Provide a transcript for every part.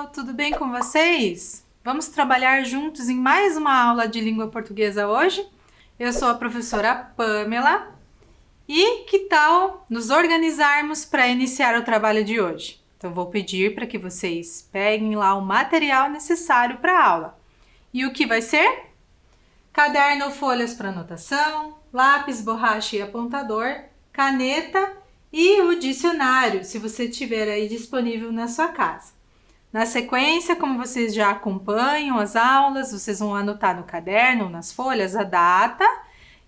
pessoal, tudo bem com vocês? Vamos trabalhar juntos em mais uma aula de língua portuguesa hoje? Eu sou a professora Pamela e que tal nos organizarmos para iniciar o trabalho de hoje? Então vou pedir para que vocês peguem lá o material necessário para a aula. E o que vai ser? Caderno, folhas para anotação, lápis, borracha e apontador, caneta e o dicionário, se você tiver aí disponível na sua casa. Na sequência, como vocês já acompanham as aulas, vocês vão anotar no caderno, nas folhas, a data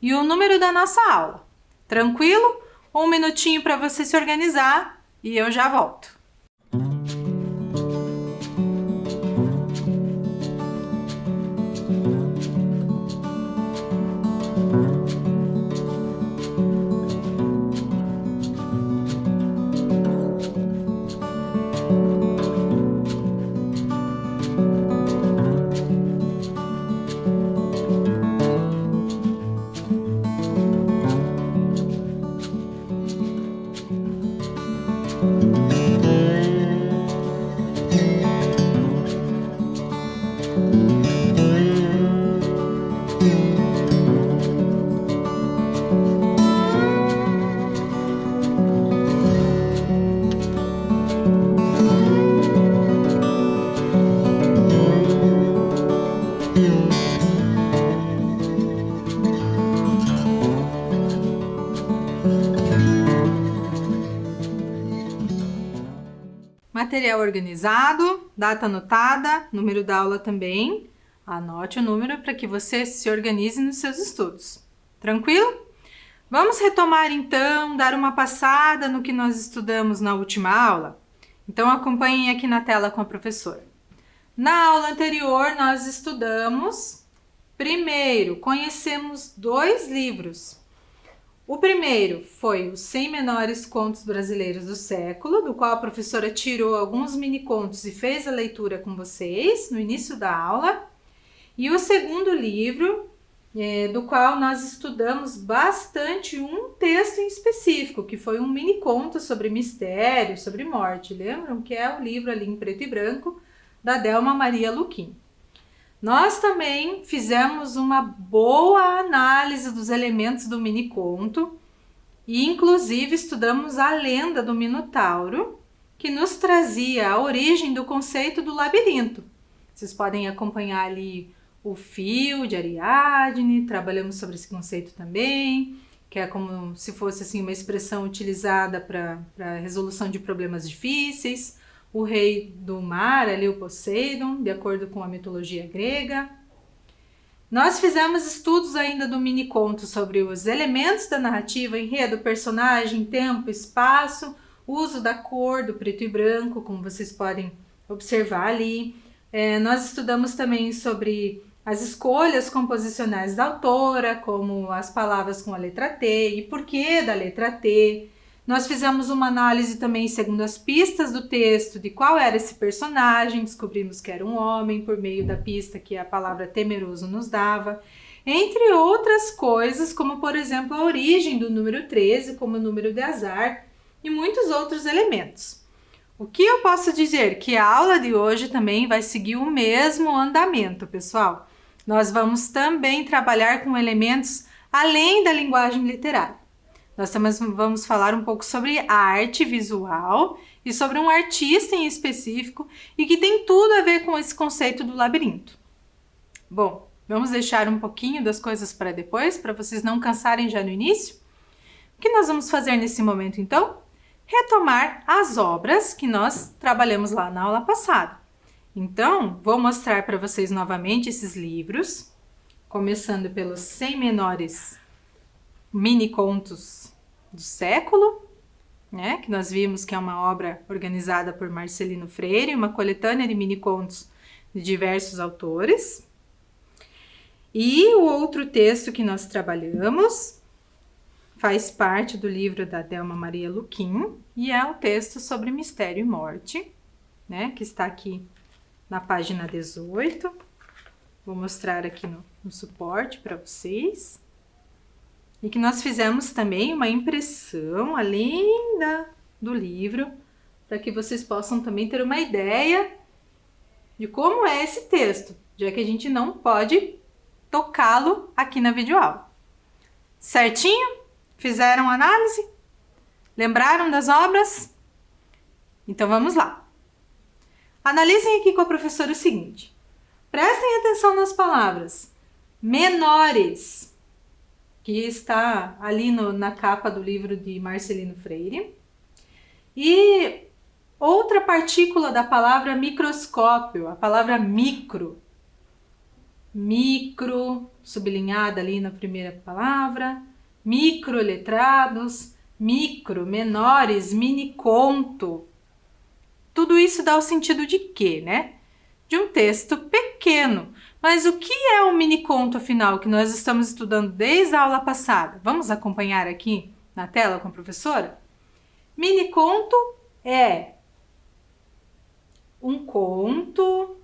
e o número da nossa aula. Tranquilo? Um minutinho para você se organizar e eu já volto. Material organizado, data anotada, número da aula também. Anote o número para que você se organize nos seus estudos. Tranquilo? Vamos retomar então, dar uma passada no que nós estudamos na última aula? Então acompanhem aqui na tela com a professora. Na aula anterior nós estudamos, primeiro, conhecemos dois livros. O primeiro foi os 100 Menores Contos Brasileiros do Século, do qual a professora tirou alguns mini contos e fez a leitura com vocês no início da aula. E o segundo livro, do qual nós estudamos bastante um texto em específico, que foi um mini conto sobre mistério, sobre morte. Lembram? Que é o livro ali em preto e branco da Delma Maria Luquim. Nós também fizemos uma boa análise dos elementos do mini-conto e, inclusive, estudamos a lenda do Minotauro, que nos trazia a origem do conceito do labirinto. Vocês podem acompanhar ali o fio de Ariadne, trabalhamos sobre esse conceito também, que é como se fosse assim, uma expressão utilizada para a resolução de problemas difíceis. O rei do mar, ali o Poseidon, de acordo com a mitologia grega. Nós fizemos estudos ainda do mini-conto sobre os elementos da narrativa, enredo, personagem, tempo, espaço, uso da cor, do preto e branco, como vocês podem observar ali. Nós estudamos também sobre as escolhas composicionais da autora, como as palavras com a letra T e porquê da letra T. Nós fizemos uma análise também segundo as pistas do texto de qual era esse personagem, descobrimos que era um homem por meio da pista que a palavra temeroso nos dava, entre outras coisas, como por exemplo a origem do número 13 como número de azar e muitos outros elementos. O que eu posso dizer? Que a aula de hoje também vai seguir o mesmo andamento, pessoal. Nós vamos também trabalhar com elementos além da linguagem literária. Nós também vamos falar um pouco sobre arte visual e sobre um artista em específico e que tem tudo a ver com esse conceito do labirinto. Bom, vamos deixar um pouquinho das coisas para depois, para vocês não cansarem já no início? O que nós vamos fazer nesse momento, então? Retomar as obras que nós trabalhamos lá na aula passada. Então, vou mostrar para vocês novamente esses livros, começando pelos 100 Menores Mini Contos do Século, né? Que nós vimos que é uma obra organizada por Marcelino Freire, uma coletânea de mini contos de diversos autores. E o outro texto que nós trabalhamos faz parte do livro da Delma Maria Luquim e é o texto sobre mistério e morte, né? Que está aqui na página 18. Vou mostrar aqui no suporte para vocês. E que nós fizemos também uma impressão, além do livro, para que vocês possam também ter uma ideia de como é esse texto, já que a gente não pode tocá-lo aqui na videoaula. Certinho? Fizeram análise? Lembraram das obras? Então vamos lá. Analisem aqui com a professora o seguinte. Prestem atenção nas palavras menores, que está ali na capa do livro de Marcelino Freire, e outra partícula da palavra microscópio, a palavra micro. Micro, sublinhada ali na primeira palavra, microletrados, micro, menores, mini-conto. Tudo isso dá o sentido de quê, né? De um texto pequeno. Mas o que é o mini-conto, afinal, que nós estamos estudando desde a aula passada? Vamos acompanhar aqui na tela com a professora? Mini-conto é um conto,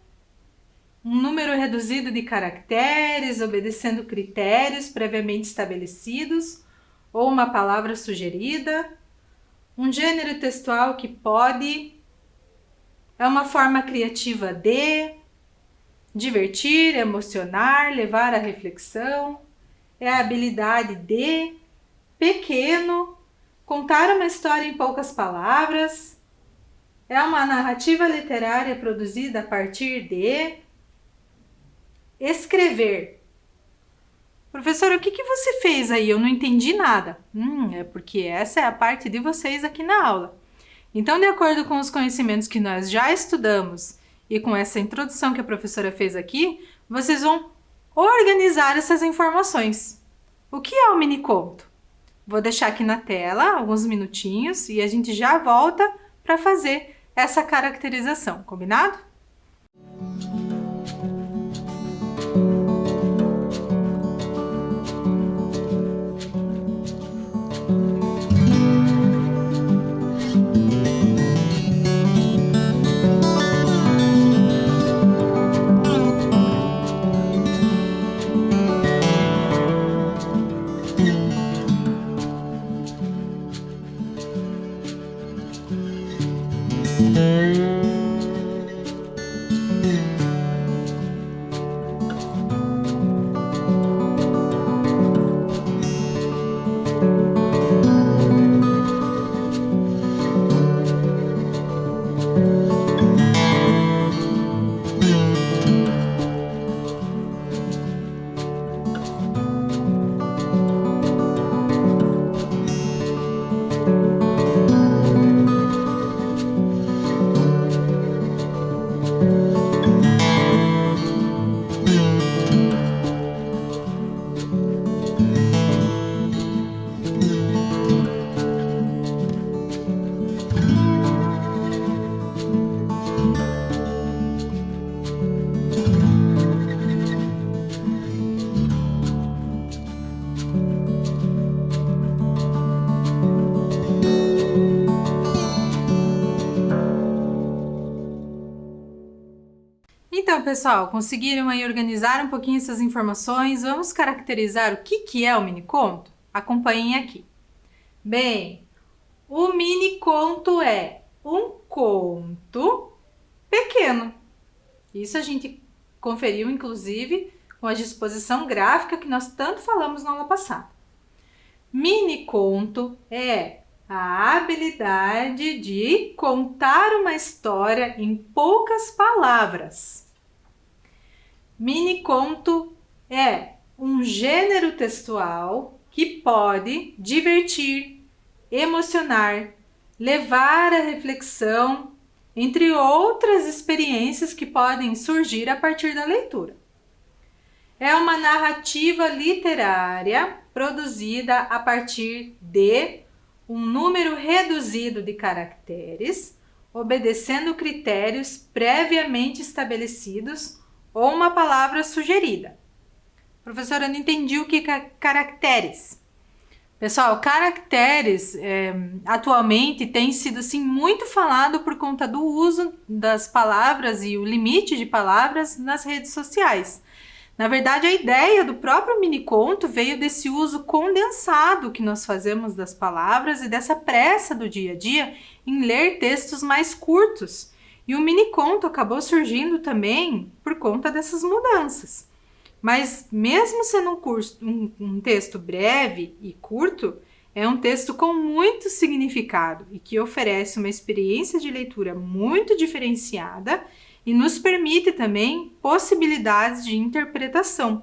um número reduzido de caracteres, obedecendo critérios previamente estabelecidos, ou uma palavra sugerida, um gênero textual que pode, é uma forma criativa de divertir, emocionar, levar à reflexão, é a habilidade de, pequeno, contar uma história em poucas palavras, é uma narrativa literária produzida a partir de escrever. Professora, o que você fez aí? Eu não entendi nada. É porque essa é a parte de vocês aqui na aula. Então, de acordo com os conhecimentos que nós já estudamos e com essa introdução que a professora fez aqui, vocês vão organizar essas informações. O que é o mini-conto? Vou deixar aqui na tela alguns minutinhos e a gente já volta para fazer essa caracterização, combinado? Então, pessoal, conseguiram aí organizar um pouquinho essas informações? Vamos caracterizar o que é o mini-conto? Acompanhem aqui. Bem, o mini-conto é um conto pequeno. Isso a gente conferiu, inclusive, com a disposição gráfica que nós tanto falamos na aula passada. Mini-conto é a habilidade de contar uma história em poucas palavras. Mini-conto é um gênero textual que pode divertir, emocionar, levar à reflexão, entre outras experiências que podem surgir a partir da leitura. É uma narrativa literária produzida a partir de um número reduzido de caracteres, obedecendo critérios previamente estabelecidos ou uma palavra sugerida. Professora, eu não entendi o que é caracteres. Pessoal, caracteres atualmente tem sido assim, muito falado por conta do uso das palavras e o limite de palavras nas redes sociais. Na verdade, a ideia do próprio mini-conto veio desse uso condensado que nós fazemos das palavras e dessa pressa do dia a dia em ler textos mais curtos. E o mini conto acabou surgindo também por conta dessas mudanças. Mas mesmo sendo um texto breve e curto, é um texto com muito significado e que oferece uma experiência de leitura muito diferenciada e nos permite também possibilidades de interpretação.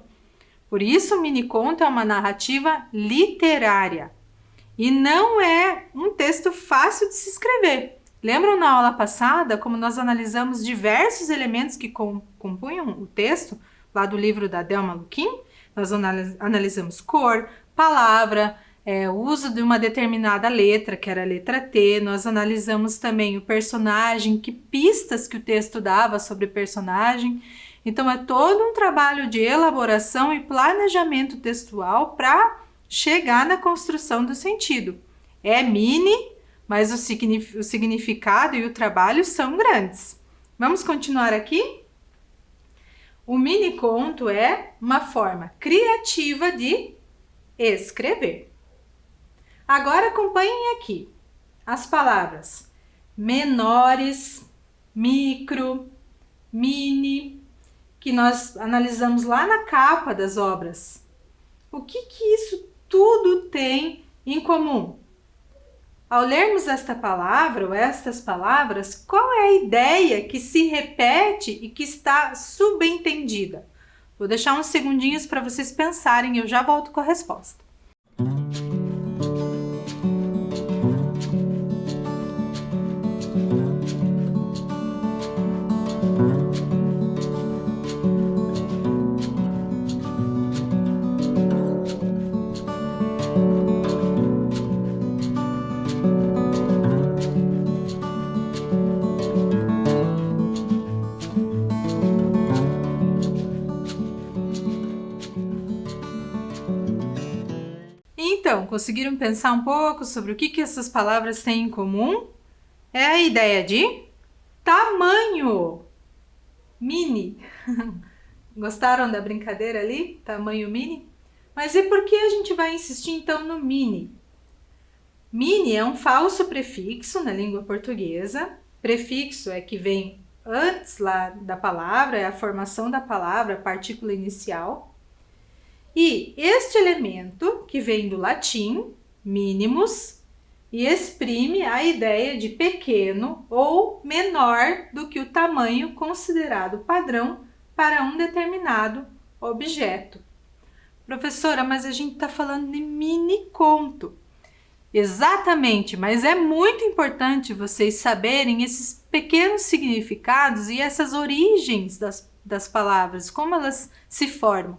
Por isso, o mini conto é uma narrativa literária e não é um texto fácil de se escrever. Lembram na aula passada como nós analisamos diversos elementos que compunham o texto, lá do livro da Delma Luquim? Nós analisamos cor, palavra, o uso de uma determinada letra, que era a letra T. Nós analisamos também o personagem, que pistas que o texto dava sobre o personagem. Então, é todo um trabalho de elaboração e planejamento textual para chegar na construção do sentido. É mini, mas o significado e o trabalho são grandes. Vamos continuar aqui? O mini conto é uma forma criativa de escrever. Agora acompanhem aqui as palavras menores, micro, mini, que nós analisamos lá na capa das obras. O que isso tudo tem em comum? Ao lermos esta palavra ou estas palavras, qual é a ideia que se repete e que está subentendida? Vou deixar uns segundinhos para vocês pensarem e eu já volto com a resposta. Então, conseguiram pensar um pouco sobre o que essas palavras têm em comum? É a ideia de tamanho. Mini. Gostaram da brincadeira ali? Tamanho mini? Mas e por que a gente vai insistir então no mini? Mini é um falso prefixo na língua portuguesa. Prefixo é que vem antes lá da palavra, é a formação da palavra, a partícula inicial. E este elemento, que vem do latim, minimus, e exprime a ideia de pequeno ou menor do que o tamanho considerado padrão para um determinado objeto. Professora, mas a gente está falando de mini conto. Exatamente, mas é muito importante vocês saberem esses pequenos significados e essas origens das palavras, como elas se formam.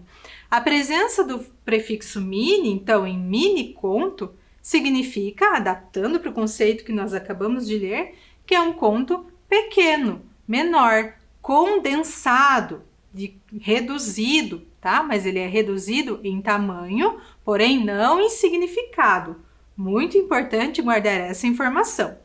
A presença do prefixo mini, então, em mini conto, significa, adaptando para o conceito que nós acabamos de ler, que é um conto pequeno, menor, condensado, reduzido, tá? Mas ele é reduzido em tamanho, porém não em significado. Muito importante guardar essa informação.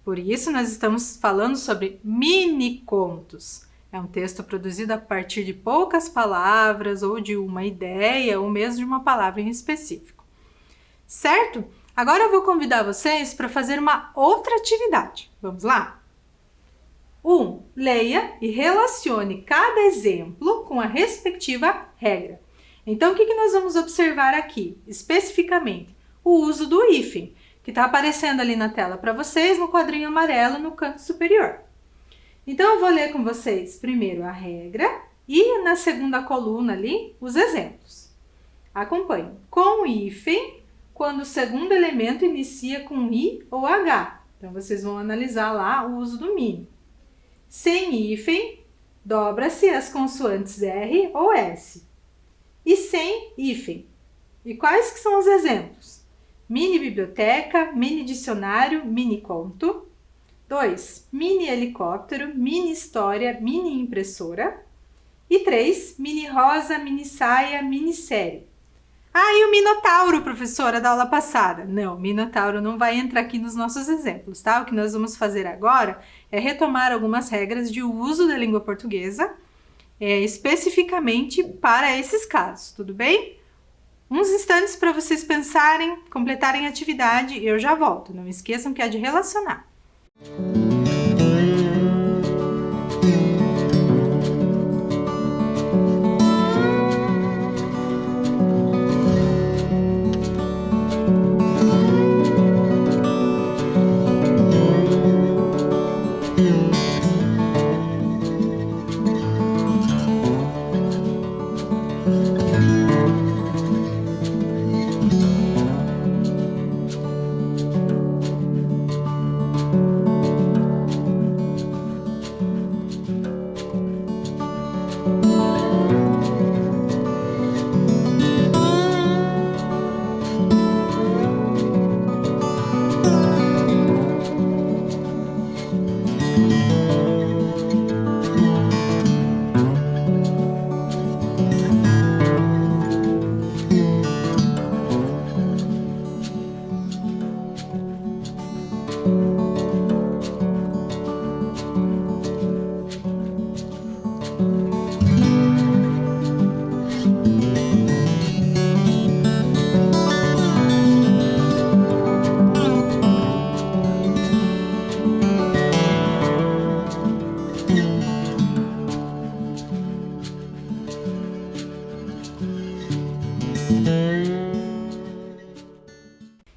Por isso, nós estamos falando sobre mini contos. É um texto produzido a partir de poucas palavras ou de uma ideia ou mesmo de uma palavra em específico. Certo? Agora eu vou convidar vocês para fazer uma outra atividade. Vamos lá? 1. Leia e relacione cada exemplo com a respectiva regra. Então, o que nós vamos observar aqui, especificamente? O uso do hífen, que está aparecendo ali na tela para vocês no quadrinho amarelo no canto superior. Então, eu vou ler com vocês primeiro a regra e na segunda coluna ali os exemplos. Acompanhe. Com hífen, quando o segundo elemento inicia com I ou H. Então, vocês vão analisar lá o uso do mini. Sem hífen, dobra-se as consoantes R ou S. E sem hífen. E quais que são os exemplos? Mini biblioteca, mini dicionário, mini conto. 2. Mini helicóptero, mini história, mini impressora. E 3. Mini rosa, mini saia, mini série. Ah, e o minotauro, professora, da aula passada? Não, o minotauro não vai entrar aqui nos nossos exemplos, tá? O que nós vamos fazer agora é retomar algumas regras de uso da língua portuguesa, especificamente para esses casos, tudo bem? Uns instantes para vocês pensarem, completarem a atividade e eu já volto. Não esqueçam que é de relacionar.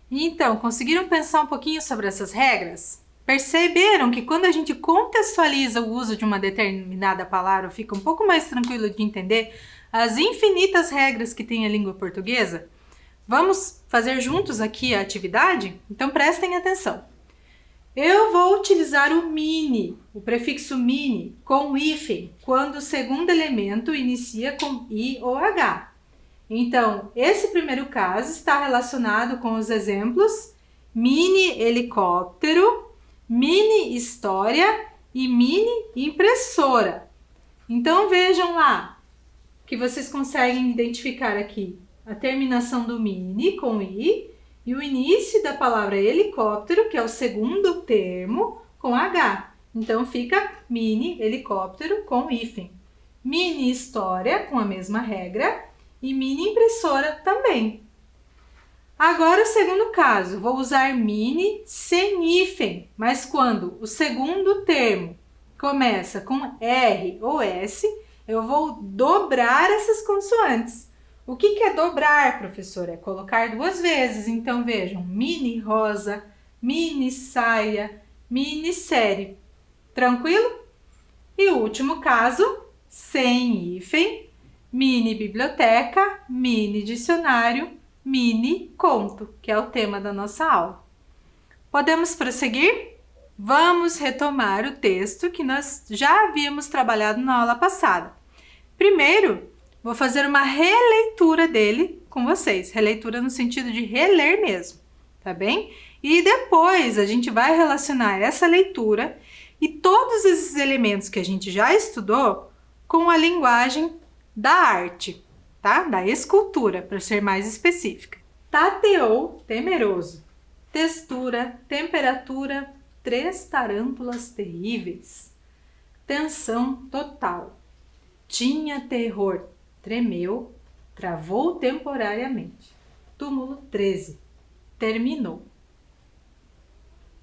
Então, conseguiram pensar um pouquinho sobre essas regras? Perceberam que quando a gente contextualiza o uso de uma determinada palavra, fica um pouco mais tranquilo de entender as infinitas regras que tem a língua portuguesa? Vamos fazer juntos aqui a atividade? Então prestem atenção. Eu vou utilizar o mini, o prefixo mini, com hífen, quando o segundo elemento inicia com I ou H. Então, esse primeiro caso está relacionado com os exemplos mini helicóptero, mini história e mini impressora. Então, vejam lá que vocês conseguem identificar aqui a terminação do mini com I e o início da palavra helicóptero, que é o segundo termo, com H. Então, fica mini helicóptero com hífen. Mini história, com a mesma regra, e mini impressora também. Agora, o segundo caso, vou usar mini sem hífen, mas quando o segundo termo começa com R ou S, eu vou dobrar essas consoantes. O que é dobrar, professora? É colocar duas vezes. Então, vejam, mini rosa, mini saia, mini série. Tranquilo? E o último caso, sem hífen, mini biblioteca, mini dicionário, mini conto, que é o tema da nossa aula. Podemos prosseguir? Vamos retomar o texto que nós já havíamos trabalhado na aula passada. Primeiro, vou fazer uma releitura dele com vocês. Releitura no sentido de reler mesmo, tá bem? E depois a gente vai relacionar essa leitura e todos esses elementos que a gente já estudou com a linguagem da arte, tá? Da escultura, para ser mais específica. Tateou temeroso. Textura, temperatura, 3 tarântulas terríveis. Tensão total. Tinha terror. Tremeu, travou temporariamente. Túmulo 13. Terminou.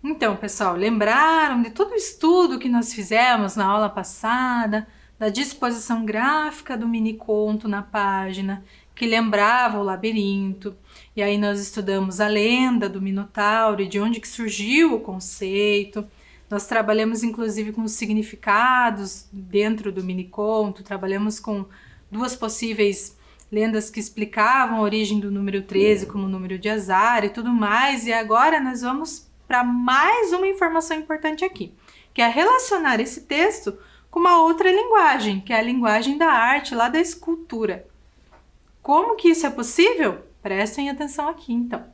Então, pessoal, lembraram de todo o estudo que nós fizemos na aula passada, da disposição gráfica do mini-conto na página, que lembrava o labirinto, e aí nós estudamos a lenda do Minotauro e de onde que surgiu o conceito. Nós trabalhamos inclusive com os significados dentro do mini-conto, trabalhamos com duas possíveis lendas que explicavam a origem do número 13 como número de azar e tudo mais, e agora nós vamos para mais uma informação importante aqui, que é relacionar esse texto com uma outra linguagem, que é a linguagem da arte, lá da escultura. Como que isso é possível? Prestem atenção aqui, então.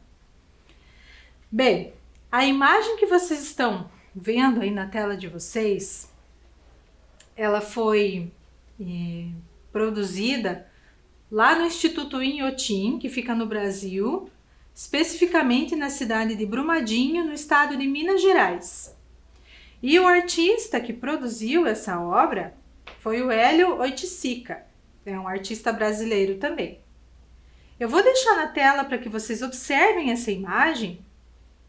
Bem, a imagem que vocês estão vendo aí na tela de vocês, ela foi produzida lá no Instituto Inhotim, que fica no Brasil, especificamente na cidade de Brumadinho, no estado de Minas Gerais. E o artista que produziu essa obra foi o Hélio Oiticica, é um artista brasileiro também. Eu vou deixar na tela para que vocês observem essa imagem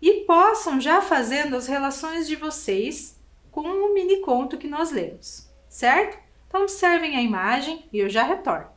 e possam já fazendo as relações de vocês com o mini conto que nós lemos, certo? Então observem a imagem e eu já retorno.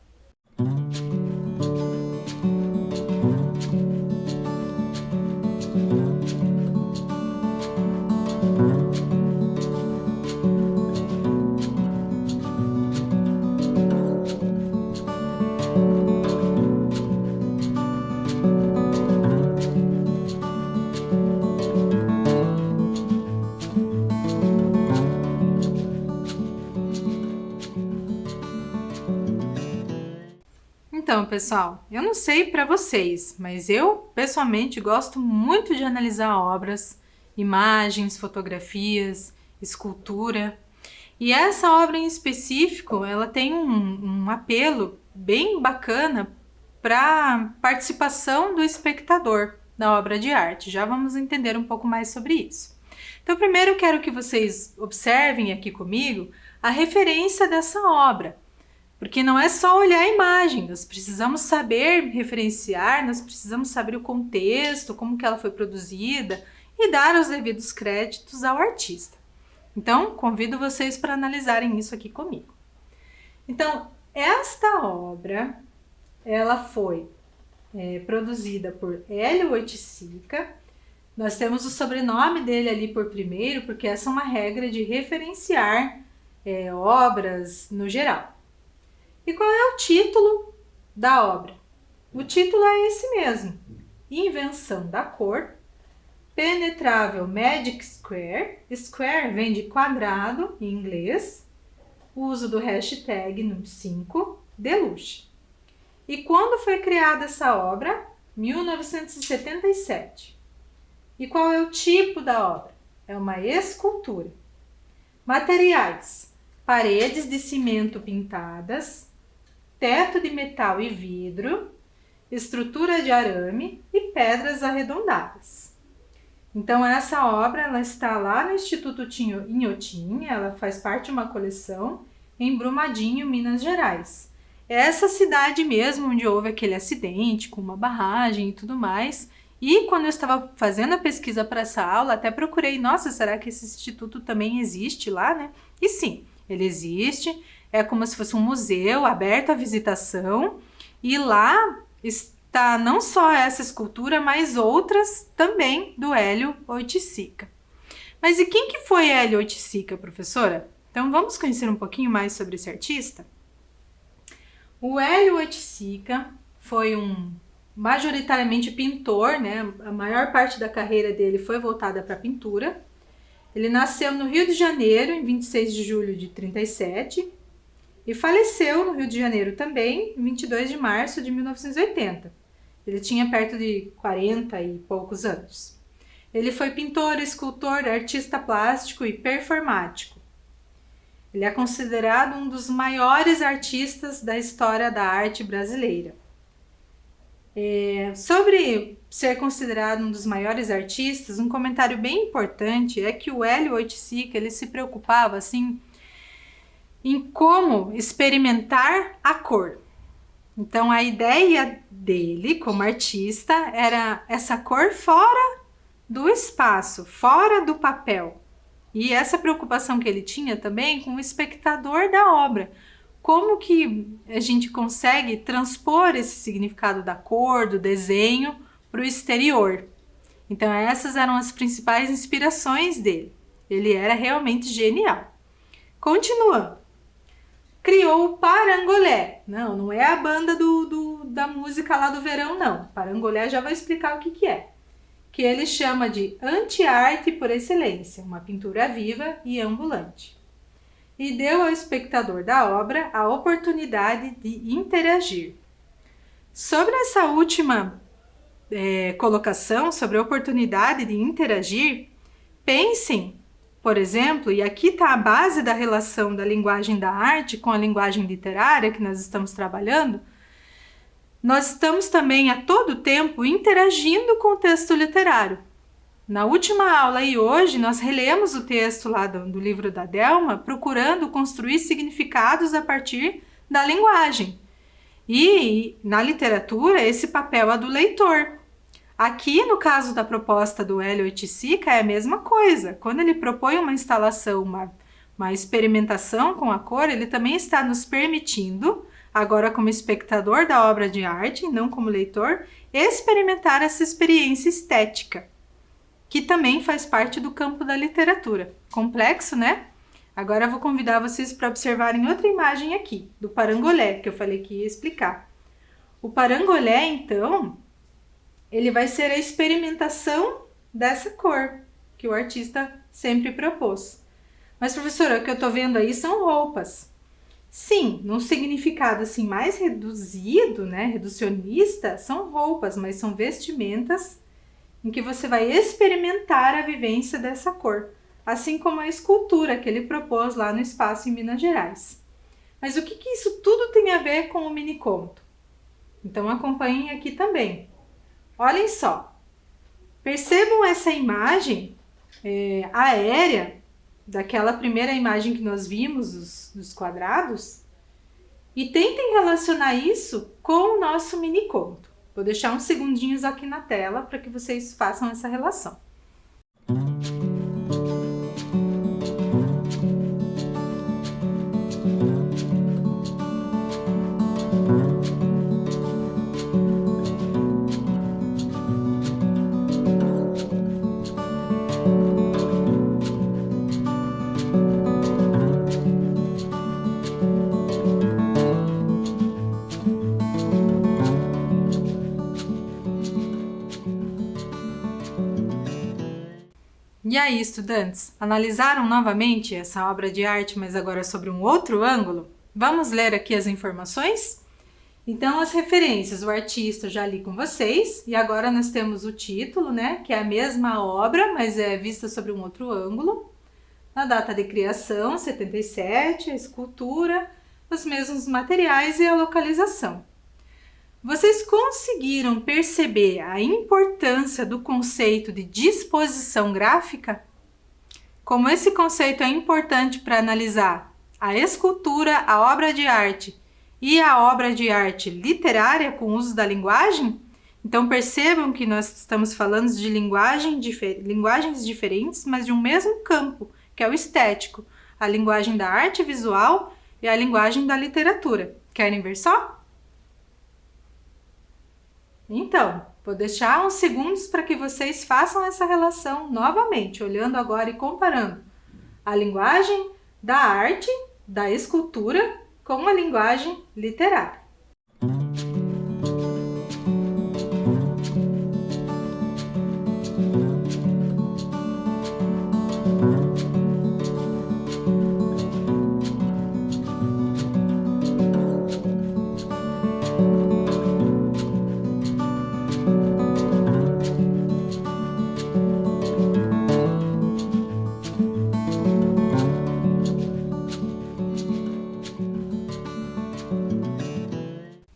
Então, pessoal, eu não sei para vocês, mas eu, pessoalmente, gosto muito de analisar obras, imagens, fotografias, escultura. E essa obra em específico, ela tem um apelo bem bacana para participação do espectador da obra de arte. Já vamos entender um pouco mais sobre isso. Então, primeiro eu quero que vocês observem aqui comigo a referência dessa obra. Porque não é só olhar a imagem, nós precisamos saber referenciar, nós precisamos saber o contexto, como que ela foi produzida e dar os devidos créditos ao artista. Então, convido vocês para analisarem isso aqui comigo. Então, esta obra, ela foi produzida por Hélio Oiticica. Nós temos o sobrenome dele ali por primeiro, porque essa é uma regra de referenciar obras no geral. E qual é o título da obra? O título é esse mesmo: Invenção da Cor, Penetrável Magic Square. Square vem de quadrado em inglês. Uso do hashtag número 5, Deluxe. E quando foi criada essa obra? 1977. E qual é o tipo da obra? É uma escultura. Materiais: paredes de cimento pintadas, teto de metal e vidro, estrutura de arame e pedras arredondadas. Então essa obra ela está lá no Instituto Inhotim, ela faz parte de uma coleção em Brumadinho, Minas Gerais. É essa cidade mesmo onde houve aquele acidente com uma barragem e tudo mais. E quando eu estava fazendo a pesquisa para essa aula, até procurei, nossa, será que esse instituto também existe lá, né? E sim, ele existe, é como se fosse um museu aberto à visitação, e lá está não só essa escultura, mas outras também do Hélio Oiticica. Mas e quem que foi Hélio Oiticica, professora? Então vamos conhecer um pouquinho mais sobre esse artista? O Hélio Oiticica foi majoritariamente pintor, né? A maior parte da carreira dele foi voltada para a pintura. Ele nasceu no Rio de Janeiro, em 26 de julho de 37, e faleceu no Rio de Janeiro também, em 22 de março de 1980. Ele tinha perto de 40 e poucos anos. Ele foi pintor, escultor, artista plástico e performático. Ele é considerado um dos maiores artistas da história da arte brasileira. Sobre ser considerado um dos maiores artistas, um comentário bem importante é que o Hélio Oiticica ele se preocupava assim em como experimentar a cor. Então a ideia dele como artista era essa cor fora do espaço, fora do papel. E essa preocupação que ele tinha também com o espectador da obra. Como que a gente consegue transpor esse significado da cor, do desenho, para o exterior? Então essas eram as principais inspirações dele. Ele era realmente genial. Continuando. Criou o Parangolé. Não é a banda da música lá do verão, não. Parangolé já vou explicar o que é. Que ele chama de anti-arte por excelência, uma pintura viva e ambulante. E deu ao espectador da obra a oportunidade de interagir. Sobre essa última colocação, sobre a oportunidade de interagir, pensem, por exemplo, e aqui está a base da relação da linguagem da arte com a linguagem literária que nós estamos trabalhando, nós estamos também a todo tempo interagindo com o texto literário. Na última aula e hoje nós relemos o texto lá do livro da Delma, procurando construir significados a partir da linguagem. E na literatura esse papel é do leitor. Aqui no caso da proposta do Hélio Oiticica é a mesma coisa. Quando ele propõe uma instalação, uma experimentação com a cor, ele também está nos permitindo, agora como espectador da obra de arte, não como leitor, experimentar essa experiência estética, que também faz parte do campo da literatura. Complexo, né? Agora eu vou convidar vocês para observarem outra imagem aqui, do parangolé, que eu falei que ia explicar. O parangolé, então, ele vai ser a experimentação dessa cor que o artista sempre propôs. Mas, professora, o que eu estou vendo aí são roupas. Sim, num significado assim mais reduzido, né, reducionista, são roupas, mas são vestimentas em que você vai experimentar a vivência dessa cor, assim como a escultura que ele propôs lá no espaço em Minas Gerais. Mas o que isso tudo tem a ver com o miniconto? Então acompanhem aqui também. Olhem só, percebam essa imagem aérea, daquela primeira imagem que nós vimos, dos quadrados, e tentem relacionar isso com o nosso miniconto. Vou deixar uns segundinhos aqui na tela para que vocês façam essa relação. E aí, estudantes, analisaram novamente essa obra de arte, mas agora sobre um outro ângulo? Vamos ler aqui as informações? Então, as referências, o artista eu já li com vocês, e agora nós temos o título, né, que é a mesma obra, mas é vista sobre um outro ângulo. A data de criação, 77, a escultura, os mesmos materiais e a localização. Vocês conseguiram perceber a importância do conceito de disposição gráfica? Como esse conceito é importante para analisar a escultura, a obra de arte e a obra de arte literária com o uso da linguagem? Então percebam que nós estamos falando de linguagens diferentes, mas de um mesmo campo, que é o estético, a linguagem da arte visual e a linguagem da literatura. Querem ver só? Então, vou deixar uns segundos para que vocês façam essa relação novamente, olhando agora e comparando a linguagem da arte, da escultura, com a linguagem literária.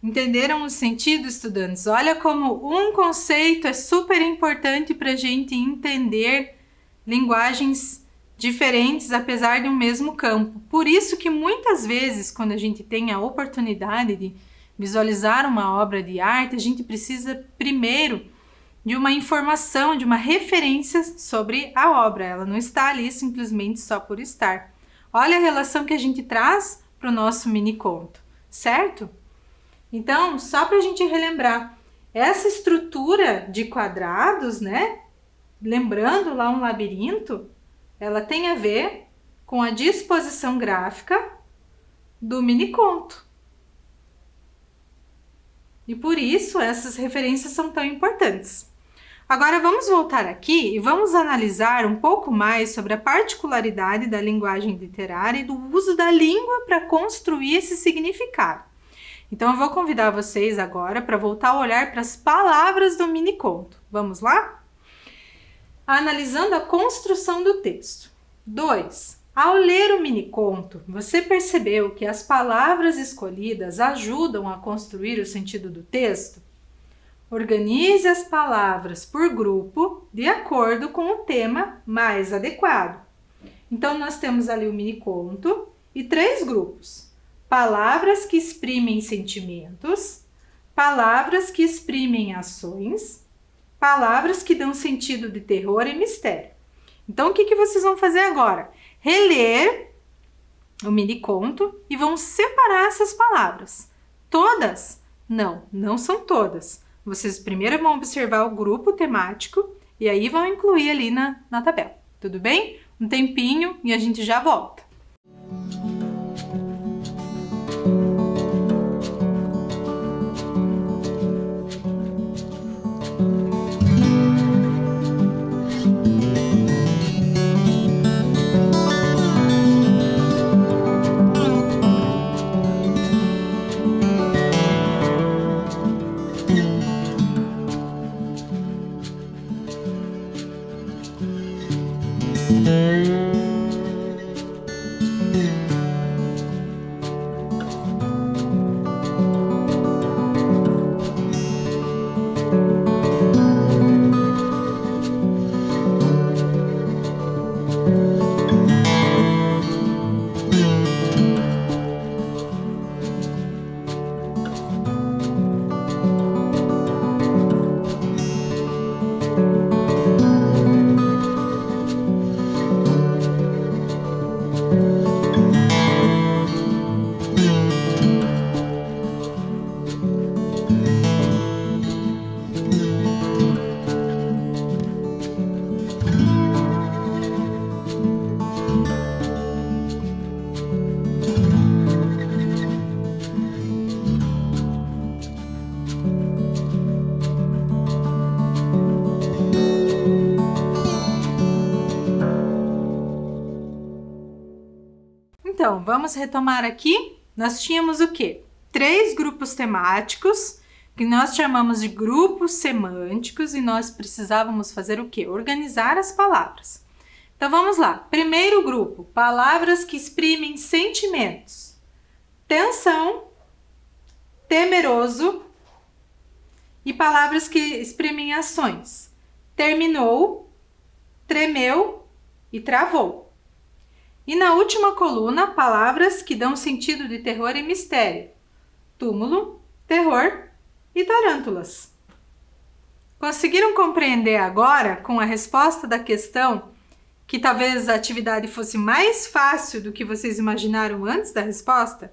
Entenderam o sentido, estudantes? Olha como um conceito é super importante para a gente entender linguagens diferentes, apesar de um mesmo campo. Por isso que muitas vezes, quando a gente tem a oportunidade de visualizar uma obra de arte, a gente precisa primeiro de uma informação, de uma referência sobre a obra. Ela não está ali simplesmente só por estar. Olha a relação que a gente traz para o nosso mini conto, certo? Então, só para a gente relembrar, essa estrutura de quadrados, né? Lembrando lá um labirinto, ela tem a ver com a disposição gráfica do mini conto. E por isso essas referências são tão importantes. Agora vamos voltar aqui e vamos analisar um pouco mais sobre a particularidade da linguagem literária e do uso da língua para construir esse significado. Então, eu vou convidar vocês agora para voltar a olhar para as palavras do mini conto. Vamos lá? Analisando a construção do texto. 2. Ao ler o mini conto, você percebeu que as palavras escolhidas ajudam a construir o sentido do texto? Organize as palavras por grupo de acordo com o tema mais adequado. Então, nós temos ali o mini conto e 3 grupos. Palavras que exprimem sentimentos, palavras que exprimem ações, palavras que dão sentido de terror e mistério. Então, o que vocês vão fazer agora? Reler o mini conto e vão separar essas palavras. Todas? Não, não são todas. Vocês primeiro vão observar o grupo temático e aí vão incluir ali na tabela. Tudo bem? Um tempinho e a gente já volta. Então, vamos retomar aqui. Nós tínhamos o quê? 3 grupos temáticos, que nós chamamos de grupos semânticos, e nós precisávamos fazer o quê? Organizar as palavras. Então, vamos lá. Primeiro grupo, palavras que exprimem sentimentos. Tensão, temeroso, e palavras que exprimem ações. Terminou, tremeu e travou. E na última coluna, palavras que dão sentido de terror e mistério. Túmulo, terror e tarântulas. Conseguiram compreender agora, com a resposta da questão, que talvez a atividade fosse mais fácil do que vocês imaginaram antes da resposta?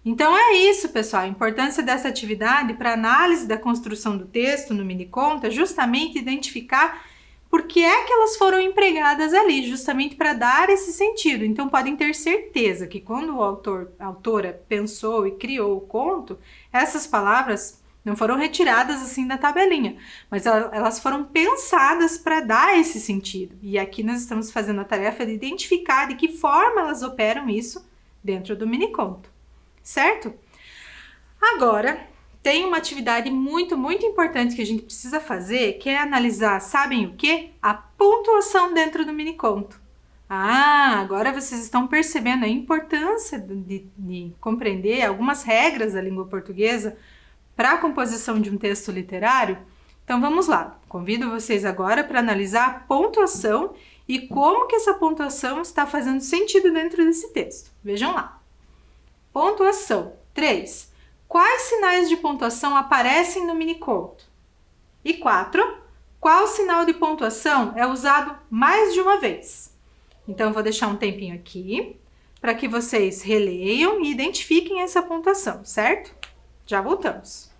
Então é isso, pessoal. A importância dessa atividade para análise da construção do texto no mini-conto é justamente identificar por que é que elas foram empregadas ali, justamente para dar esse sentido. Então podem ter certeza que quando o autor, a autora pensou e criou o conto, essas palavras não foram retiradas assim da tabelinha, mas elas foram pensadas para dar esse sentido. E aqui nós estamos fazendo a tarefa de identificar de que forma elas operam isso dentro do mini-conto. Certo? Agora, tem uma atividade muito importante que a gente precisa fazer, que é analisar, sabem o quê? A pontuação dentro do mini-conto. Ah, agora vocês estão percebendo a importância de compreender algumas regras da língua portuguesa para a composição de um texto literário? Então vamos lá, convido vocês agora para analisar a pontuação e como que essa pontuação está fazendo sentido dentro desse texto. Vejam lá. Pontuação. 3. Quais sinais de pontuação aparecem no mini-conto? E 4. Qual sinal de pontuação é usado mais de uma vez? Então, eu vou deixar um tempinho aqui para que vocês releiam e identifiquem essa pontuação, certo? Já voltamos.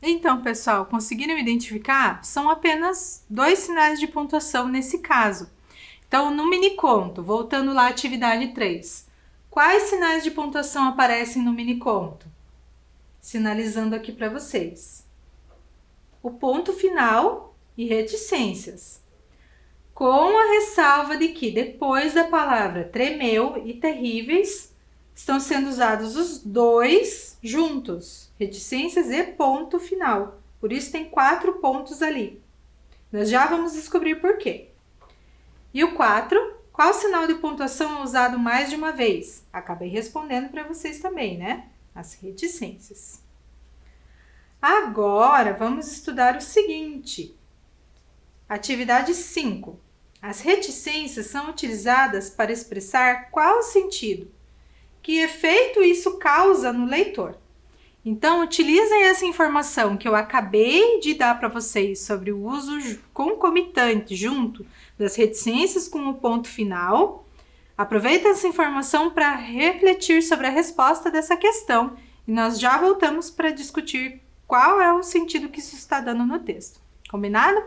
Então, pessoal, conseguiram identificar? São apenas 2 sinais de pontuação nesse caso. Então, no mini-conto, voltando lá à atividade 3, quais sinais de pontuação aparecem no mini-conto? Sinalizando aqui para vocês. O ponto final e reticências. Com a ressalva de que depois da palavra tremeu e terríveis, estão sendo usados os 2 juntos, reticências e ponto final. Por isso tem 4 pontos ali. Nós já vamos descobrir por quê. E o 4, qual sinal de pontuação é usado mais de uma vez? Acabei respondendo para vocês também, né? As reticências. Agora, vamos estudar o seguinte. Atividade 5. As reticências são utilizadas para expressar qual sentido? Que efeito isso causa no leitor? Então, utilizem essa informação que eu acabei de dar para vocês sobre o uso concomitante junto das reticências com o ponto final. Aproveitem essa informação para refletir sobre a resposta dessa questão e nós já voltamos para discutir qual é o sentido que isso está dando no texto. Combinado?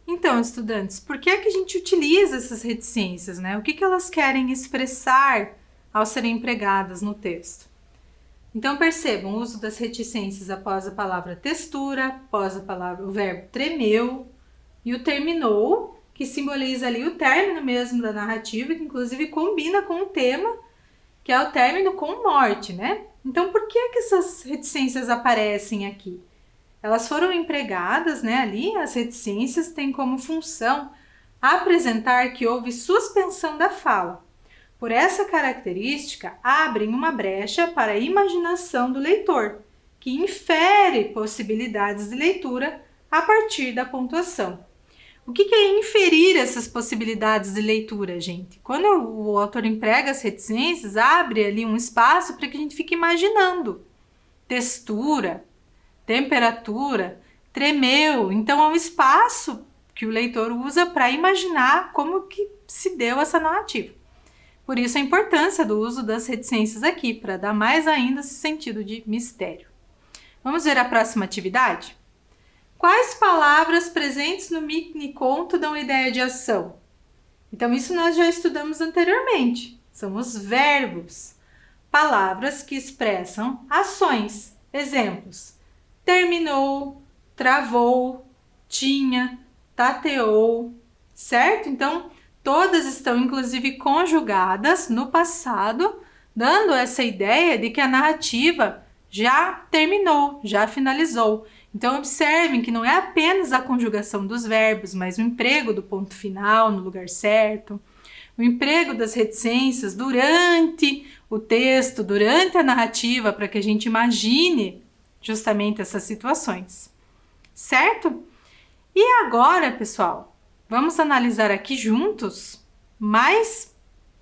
Então, estudantes, por que é que a gente utiliza essas reticências, né? O que elas querem expressar ao serem empregadas no texto? Então, percebam o uso das reticências após a palavra textura, após a palavra, o verbo tremeu e o terminou, que simboliza ali o término mesmo da narrativa, que inclusive combina com o tema, que é o término com morte, né? Então, por que essas reticências aparecem aqui? Elas foram empregadas, né, ali, as reticências têm como função apresentar que houve suspensão da fala. Por essa característica, abrem uma brecha para a imaginação do leitor, que infere possibilidades de leitura a partir da pontuação. O que é inferir essas possibilidades de leitura, gente? Quando o autor emprega as reticências, abre ali um espaço para que a gente fique imaginando. Textura, temperatura, tremeu. Então, é um espaço que o leitor usa para imaginar como que se deu essa narrativa. Por isso, a importância do uso das reticências aqui, para dar mais ainda esse sentido de mistério. Vamos ver a próxima atividade? Quais palavras presentes no mini conto dão ideia de ação? Então, isso nós já estudamos anteriormente. São os verbos. Palavras que expressam ações. Exemplos: terminou, travou, tinha, tateou, certo? Então, todas estão inclusive conjugadas no passado, dando essa ideia de que a narrativa já terminou, já finalizou. Então, observem que não é apenas a conjugação dos verbos, mas o emprego do ponto final no lugar certo, o emprego das reticências durante o texto, durante a narrativa, para que a gente imagine justamente essas situações, certo? E agora, pessoal, vamos analisar aqui juntos mais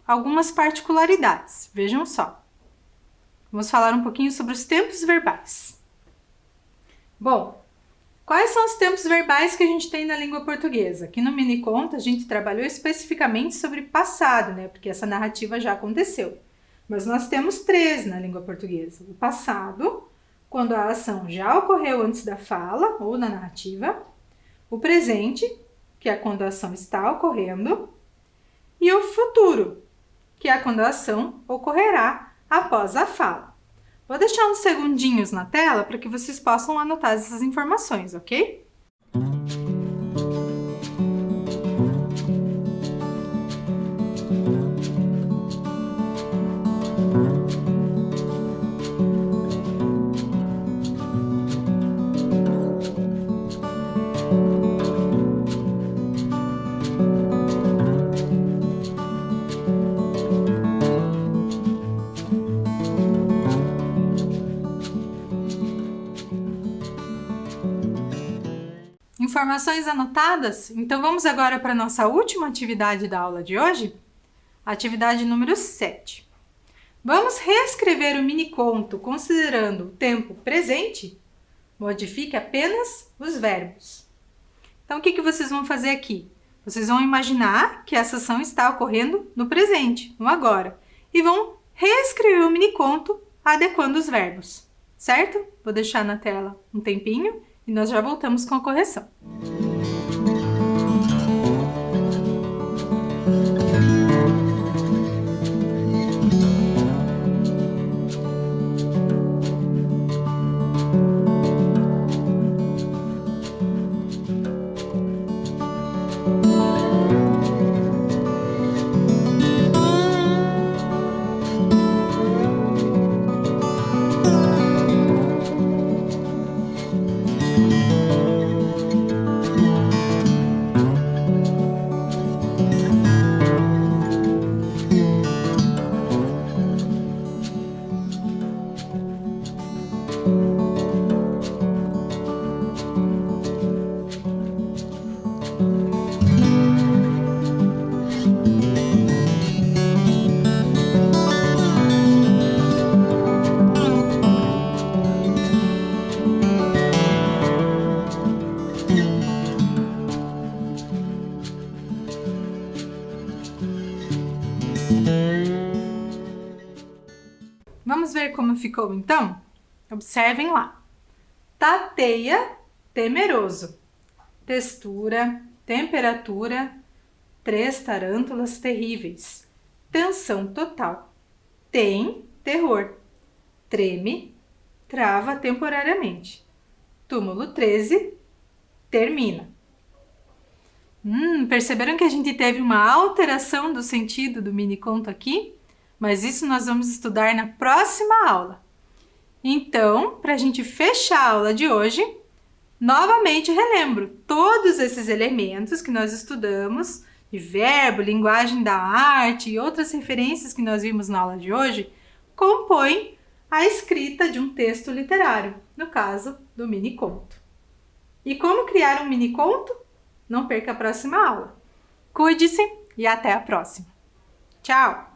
algumas particularidades. Vejam só. Vamos falar um pouquinho sobre os tempos verbais. Bom, quais são os tempos verbais que a gente tem na língua portuguesa? Aqui no mini conto a gente trabalhou especificamente sobre passado, né? Porque essa narrativa já aconteceu. Mas nós temos 3 na língua portuguesa. O passado, quando a ação já ocorreu antes da fala ou na narrativa. O presente, que é quando a ação está ocorrendo. E o futuro, que é quando a ação ocorrerá após a fala. Vou deixar uns segundinhos na tela para que vocês possam anotar essas informações, ok? informações anotadas? Então vamos agora para a nossa última atividade da aula de hoje? Atividade número 7. Vamos reescrever o mini-conto considerando o tempo presente? Modifique apenas os verbos. Então o que vocês vão fazer aqui? Vocês vão imaginar que essa ação está ocorrendo no presente, no agora, e vão reescrever o mini-conto adequando os verbos, certo? Vou deixar na tela um tempinho e nós já voltamos com a correção. Vamos ver como ficou então? Observem lá. Tateia, temeroso. Textura, temperatura, 3 tarântulas terríveis. Tensão total. Tem terror. Treme, trava temporariamente. Túmulo 13, termina. Perceberam que a gente teve uma alteração do sentido do mini-conto aqui? Mas isso nós vamos estudar na próxima aula. Então, para a gente fechar a aula de hoje, novamente relembro todos esses elementos que nós estudamos, de verbo, linguagem da arte e outras referências que nós vimos na aula de hoje, compõem a escrita de um texto literário, no caso do mini-conto. E como criar um mini-conto? Não perca a próxima aula. Cuide-se e até a próxima. Tchau!